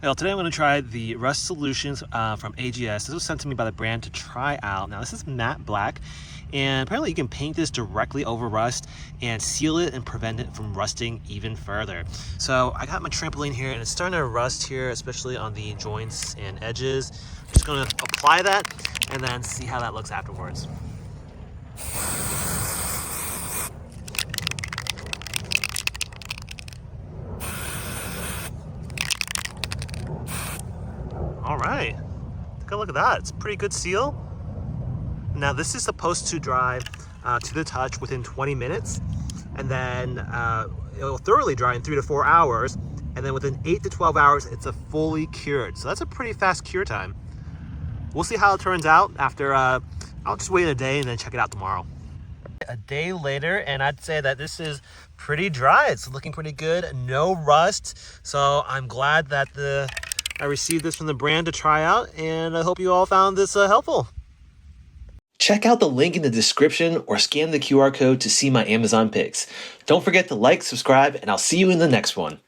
Well, today I'm going to try the Rust Solutions from AGS. This was sent to me by the brand to try out. Now this is matte black, and apparently you can paint this directly over rust and seal it and prevent it from rusting even further. So I got my trampoline here and it's starting to rust here, especially on the joints and edges. I'm just going to apply that and then see how that looks afterwards. All right, take a look at that. It's a pretty good seal. Now this is supposed to dry to the touch within 20 minutes, and then it'll thoroughly dry in 3 to 4 hours, and then within 8 to 12 hours it's a fully cured. So that's a pretty fast cure time. We'll see how it turns out after, I'll just wait a day and then check it out tomorrow. A day later, and I'd say that this is pretty dry. It's looking pretty good, no rust. So I'm glad that I received this from the brand to try out, and I hope you all found this helpful. Check out the link in the description or scan the QR code to see my Amazon picks. Don't forget to like, subscribe, and I'll see you in the next one.